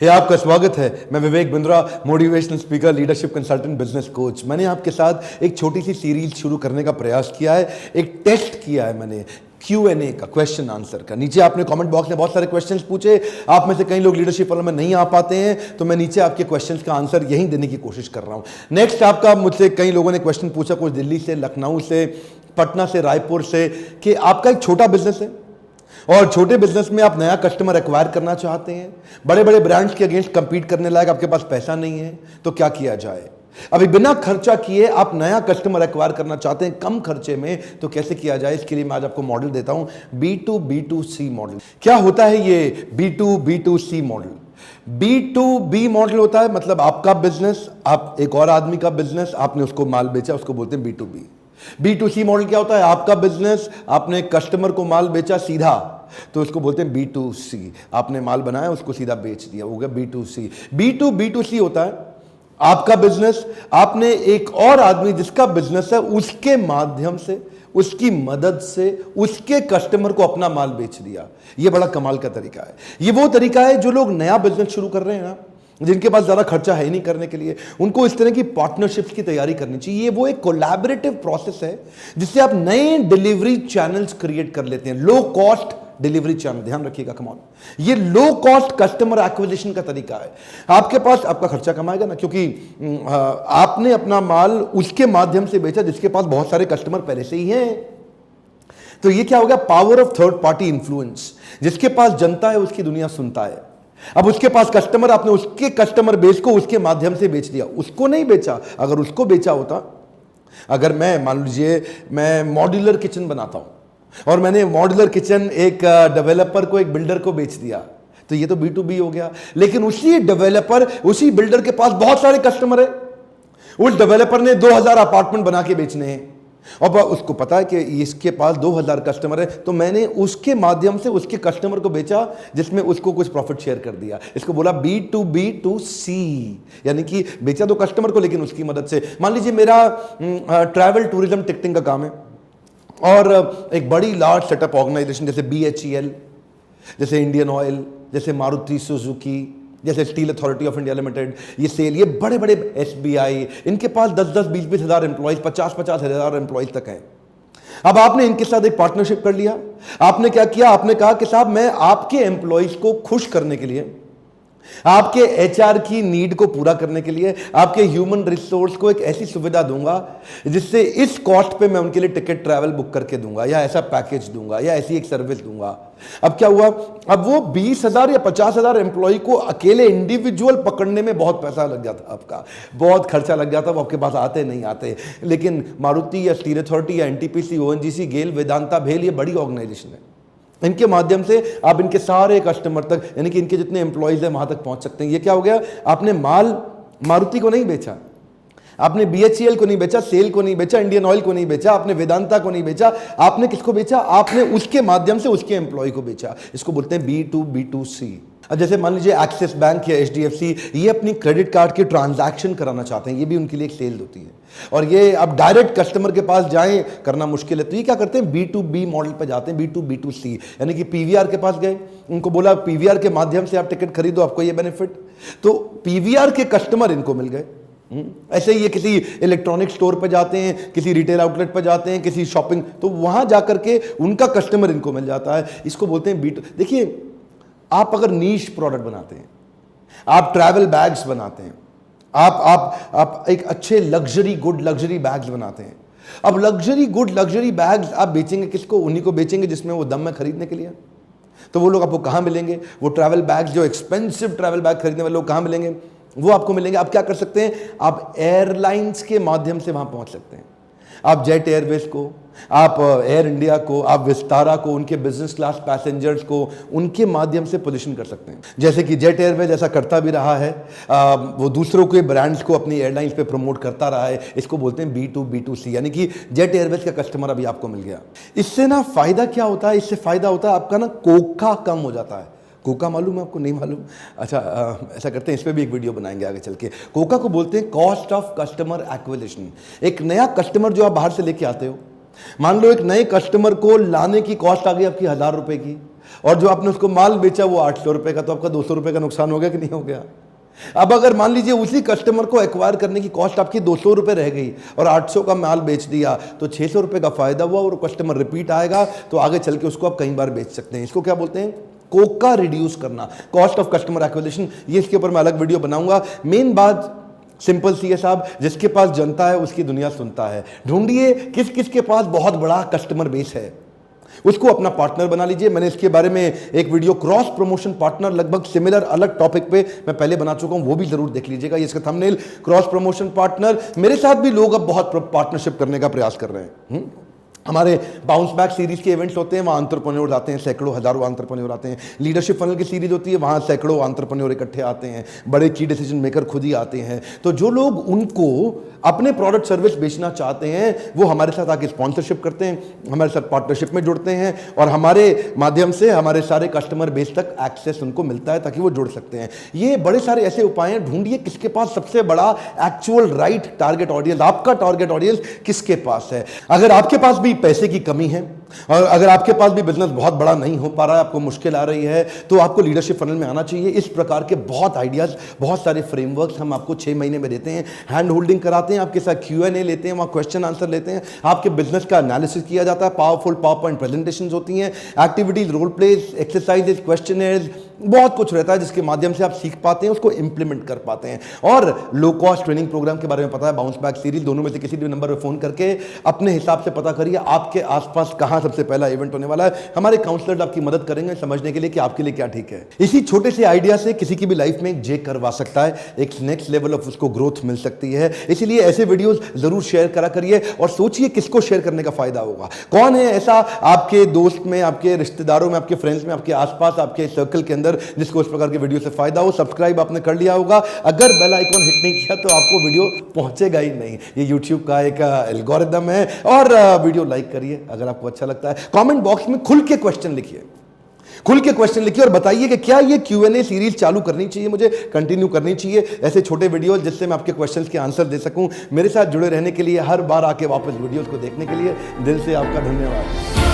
आपका स्वागत है। मैं Vivek Bindra, motivational speaker, leadership consultant, business coach. मैंने आपके साथ एक छोटी सी सीरीज शुरू करने का प्रयास किया है। एक टेस्ट किया है मैंने Q&A का, क्वेश्चन आंसर का। नीचे आपने कमेंट बॉक्स में बहुत सारे क्वेश्चंस पूछे। आप में से कई लोग लीडरशिप वालों में नहीं आ पाते हैं, तो मैं नीचे आपके क्वेश्चंस का आंसर यहीं देने की कोशिश कर रहा हूं। नेक्स्ट, आपका मुझसे कई लोगों ने क्वेश्चन पूछा, कुछ दिल्ली से, लखनऊ से, पटना से, रायपुर से, कि आपका एक छोटा बिजनेस है और छोटे बिजनेस में आप नया कस्टमर एक्वायर करना चाहते हैं, बड़े बड़े ब्रांड्स के अगेंस्ट कंपीट करने लायक आपके पास पैसा नहीं है, तो क्या किया जाए। अभी बिना खर्चा किए आप नया कस्टमर एक्वायर करना चाहते हैं कम खर्चे में, तो कैसे किया जाए। इसके लिए मैं आज आपको मॉडल देता हूं, B2B2C मॉडल। क्या होता है ये B2B2C मॉडल? B2B मॉडल होता है मतलब आपका बिजनेस, आप एक और आदमी का बिजनेस, आपने उसको माल बेचा, उसको बोलते हैं B2B। B2C मॉडल क्या होता है? आपका बिजनेस, आपने कस्टमर को माल बेचा सीधा, तो उसको बोलते हैं B2C। आपने माल बनाया, उसको सीधा बेच दिया, हो गया B2C। B2B2C होता है आपका बिजनेस, आपने एक और आदमी जिसका बिजनेस है उसके माध्यम से, उसकी मदद से उसके कस्टमर को अपना माल बेच दिया। यह बड़ा कमाल का तरीका है। यह वो तरीका है जो लोग नया बिजनेस शुरू कर रहे हैं ना, जिनके पास ज्यादा खर्चा है नहीं करने के लिए, उनको इस तरह की पार्टनरशिप्स की तैयारी करनी चाहिए। ये वो एक कोलैबोरेटिव प्रोसेस है जिससे आप नए डिलीवरी चैनल्स क्रिएट कर लेते हैं। लो कॉस्ट डिलीवरी चैनल, ध्यान रखिएगा, कमॉन, ये लो कॉस्ट कस्टमर एक्विजिशन का तरीका है। आपके पास आपका खर्चा कमाएगा ना, क्योंकि आपने अपना माल उसके माध्यम से बेचा जिसके पास बहुत सारे कस्टमर पहले से ही हैं। तो ये क्या हो गया? Power of third party influence. जिसके पास जनता है उसकी दुनिया सुनता है। अब उसके पास कस्टमर, आपने उसके कस्टमर बेस को उसके माध्यम से बेच दिया, उसको नहीं बेचा। अगर उसको बेचा होता, अगर मैं, मान लीजिए मैं मॉड्यूलर किचन बनाता हूं और मैंने मॉड्यूलर किचन एक डेवलपर को, एक बिल्डर को बेच दिया, तो ये तो B2B हो गया। लेकिन उसी डेवलपर, उसी बिल्डर के पास बहुत सारे कस्टमर है। उस डेवलपर ने 2000 अपार्टमेंट बना के बेचने हैं और उसको पता है कि इसके पास 2000 कस्टमर है, तो मैंने उसके माध्यम से उसके कस्टमर को बेचा, जिसमें उसको कुछ प्रॉफिट शेयर कर दिया। इसको बोला B2B2C, यानी कि बेचा तो कस्टमर को लेकिन उसकी मदद से। मान लीजिए मेरा ट्रैवल टूरिज्म टिकटिंग का काम है और एक बड़ी लार्ज सेटअप ऑर्गेनाइजेशन जैसे BHEL, जैसे इंडियन ऑयल, जैसे मारुति सुजुकी, जैसे steel authority of India limited, ये सेल, ये बड़े बड़े SBI, इनके पास 10-10, 20-20 हजार एम्प्लॉइज, 50-50 हजार एम्प्लॉइज तक हैं। अब आपने इनके साथ एक पार्टनरशिप कर लिया। आपने क्या किया? आपने कहा कि साहब मैं आपके एम्प्लॉइज को खुश करने के लिए, आपके HR की नीड को पूरा करने के लिए, आपके ह्यूमन रिसोर्स को एक ऐसी सुविधा दूंगा जिससे इस कॉस्ट पे मैं उनके लिए टिकट ट्रैवल बुक करके दूंगा, या ऐसा पैकेज दूंगा, या ऐसी एक सर्विस दूंगा। अब क्या हुआ? अब वो 20,000 या 50,000 एम्प्लॉय को अकेले इंडिविजुअल पकड़ने में बहुत पैसा लग जाता, आपका बहुत खर्चा लग जाता, वो आपके पास आते नहीं आते। लेकिन मारुति या स्टील अथॉरिटी या NTPC, ONGC, गेल, वेदांता, भेल, ये बड़ी ऑर्गेनाइजेशन है। इनके माध्यम से आप इनके सारे कस्टमर तक, यानी कि इनके जितने एम्प्लॉइज हैं वहां तक पहुंच सकते हैं। ये क्या हो गया? आपने माल मारुति को नहीं बेचा, आपने BHEL को नहीं बेचा, सेल को नहीं बेचा, इंडियन ऑयल को नहीं बेचा, आपने वेदांता को नहीं बेचा, आपने किसको बेचा? आपने उसके माध्यम से उसके एम्प्लॉय को बेचा। इसको बोलते हैं B2B2C। अब जैसे मान लीजिए एक्सिस बैंक या HDFC, ये अपनी क्रेडिट कार्ड के ट्रांजैक्शन कराना चाहते हैं, ये भी उनके लिए एक सेल होती है। और ये अब डायरेक्ट कस्टमर के पास जाएं करना मुश्किल है, तो ये क्या करते हैं? B2B मॉडल पे जाते हैं, B2B2C, यानी कि PVR के पास गए, उनको बोला PVR के माध्यम से आप टिकट खरीदो, आपको ये बेनिफिट। तो PVR के कस्टमर इनको मिल गए। ऐसे ही ये किसी इलेक्ट्रॉनिक स्टोर पे जाते हैं, किसी रिटेल आउटलेट पे जाते हैं, किसी शॉपिंग, तो वहां जाकर के उनका कस्टमर इनको मिल जाता है। इसको बोलते हैं B2। देखिए, आप अगर नीश प्रोडक्ट बनाते हैं, आप ट्रैवल बैग्स बनाते हैं, आप एक अच्छे लग्जरी गुड लग्जरी बैग्स बनाते हैं। अब लग्जरी गुड लग्जरी बैग्स आप बेचेंगे किसको? उन्हीं को बेचेंगे जिसमें वो दम में खरीदने के लिए। तो वो लोग आपको कहां मिलेंगे? वो ट्रैवल बैग्स, जो एक्सपेंसिव ट्रैवल बैग खरीदने वाले लोग कहां मिलेंगे? वो आपको मिलेंगे। आप क्या कर सकते हैं? आप एयरलाइंस के माध्यम से वहां पहुंच सकते हैं। आप जेट एयरवेज को, आप एयर इंडिया को, आप विस्तारा को, उनके बिजनेस क्लास पैसेंजर्स को उनके माध्यम से पोजीशन कर सकते हैं। जैसे कि जेट एयरवेज ऐसा करता भी रहा है, वो दूसरों के ब्रांड्स को अपनी एयरलाइंस पे प्रमोट करता रहा है। इसको बोलते हैं B2B2C, यानी कि जेट एयरवेज का कस्टमर अभी आपको मिल गया। इससे ना फायदा क्या होता है? इससे फायदा होता है आपका ना कोका कम हो जाता है। कोका मालूम है आपको? नहीं मालूम? अच्छा, ऐसा करते हैं, इस पर भी एक वीडियो बनाएंगे आगे चल के। कोका को बोलते हैं कॉस्ट ऑफ कस्टमर एक्विजिशन। एक नया कस्टमर जो आप बाहर से लेके आते हो, मान लो एक नए कस्टमर को लाने की कॉस्ट आ गई आपकी 1000 रुपए की, और जो आपने उसको माल बेचा वो 800 रुपए का, तो आपका 200 रुपए का नुकसान हो गया कि नहीं हो गया? अब अगर मान लीजिए उसी कस्टमर को एक्वायर करने की कॉस्ट आपकी 200 रुपए रह गई और 800 का माल बेच दिया, तो 600 रुपए का फायदा हुआ और कस्टमर रिपीट आएगा, तो आगे चल के उसको आप कई बार बेच सकते हैं। इसको क्या बोलते हैं? कोका रिड्यूस करना, कॉस्ट ऑफ कस्टमर एक्विजिशन। ये इसके ऊपर मैं अलग वीडियो बनाऊंगा। मेन बात सिंपल सी है साहब, जिसके पास जनता है उसकी दुनिया सुनता है। ढूंढिए किस किस के पास बहुत बड़ा कस्टमर बेस है, उसको अपना पार्टनर बना लीजिए। मैंने इसके बारे में एक वीडियो क्रॉस प्रमोशन पार्टनर, लगभग सिमिलर अलग टॉपिक पे मैं पहले बना चुका हूं, वो भी जरूर देख लीजिएगा। इसका थंबनेल क्रॉस प्रमोशन पार्टनर। मेरे साथ भी लोग अब बहुत पार्टनरशिप करने का प्रयास कर रहे हैं। हमारे बाउंस बैक सीरीज के इवेंट्स होते हैं, वहाँ एंटरप्रेन्योर आते हैं, सैकड़ों हजारों एंटरप्रेन्योर आते हैं। लीडरशिप फनल की सीरीज होती है, वहाँ सैकड़ों एंटरप्रेन्योर इकट्ठे आते हैं, बड़े की डिसीजन मेकर खुद ही आते हैं। तो जो लोग उनको अपने प्रोडक्ट सर्विस बेचना चाहते हैं वो हमारे साथ आके स्पॉन्सरशिप करते हैं, हमारे साथ पार्टनरशिप में जुड़ते हैं और हमारे माध्यम से हमारे सारे कस्टमर बेस तक एक्सेस उनको मिलता है ताकि वो जुड़ सकते हैं। ये बड़े सारे ऐसे उपाय हैं। ढूंढिए किसके पास सबसे बड़ा एक्चुअल राइट टारगेट ऑडियंस, आपका टारगेट ऑडियंस किसके पास है। अगर आपके पास भी पैसे की कमी है और अगर आपके पास भी बिजनेस बहुत बड़ा नहीं हो पा रहा है, आपको मुश्किल आ रही है, तो आपको लीडरशिप फनल में आना चाहिए। इस प्रकार के बहुत आइडियाज, बहुत सारे फ्रेमवर्क्स हम आपको 6 महीने में देते हैं। हैंड होल्डिंग कराते हैं, आपके साथ Q&A लेते हैं, वहाँ क्वेश्चन आंसर लेते हैं, आपके बिजनेस का एनालिसिस किया जाता है, पावरफुल पावर पॉइंट प्रेजेंटेशंस होती हैं, activities, role plays, exercises, questionnaires, बहुत कुछ रहता है जिसके माध्यम से आप सीख पाते हैं, उसको इंप्लीमेंट कर पाते हैं। और लो कॉस्ट ट्रेनिंग प्रोग्राम के बारे में पता है, बाउंस बैक सीरीज, दोनों में से किसी भी नंबर पर फोन करके अपने हिसाब से पता करिए आपके आसपास कहां सबसे पहला इवेंट होने वाला है। हमारे काउंसलर्स आपकी मदद करेंगे समझने के लिए कि आपके लिए क्या ठीक है। इसी छोटे से आइडिया से किसी की भी लाइफ में एक जे करवा सकता है, एक नेक्स्ट लेवल ऑफ उसको ग्रोथ मिल सकती है। इसीलिए ऐसे वीडियोस जरूर शेयर करा करिए और सोचिए किसको शेयर करने का फायदा होगा। कौन है ऐसा आपके दोस्त में, आपके रिश्तेदारों में, आपके फ्रेंड्स में, आपके आसपास, आपके सर्कल के अंदर जिसको इस प्रकार की वीडियो से फायदा हो। सब्सक्राइब आपने कर लिया होगा, अगर बेल आइकॉन हिट नहीं किया तो आपको वीडियो पहुंचेगा ही नहीं। ये यूट्यूब का एक एल्गोरिदम है। और वीडियो लाइक करिए अगर आपको अच्छा लगता है। कमेंट बॉक्स में खुल के क्वेश्चन लिखिए, खुल के क्वेश्चन लिखिए और बताइए कि क्या ये Q&A सीरीज चालू करनी चाहिए, मुझे कंटिन्यू करनी चाहिए, ऐसे छोटे वीडियोस जिससे मैं आपके क्वेश्चंस के आंसर दे सकूं। मेरे साथ जुड़े रहने के लिए, हर बार आके वापस वीडियोस को देखने के लिए दिल से आपका धन्यवाद।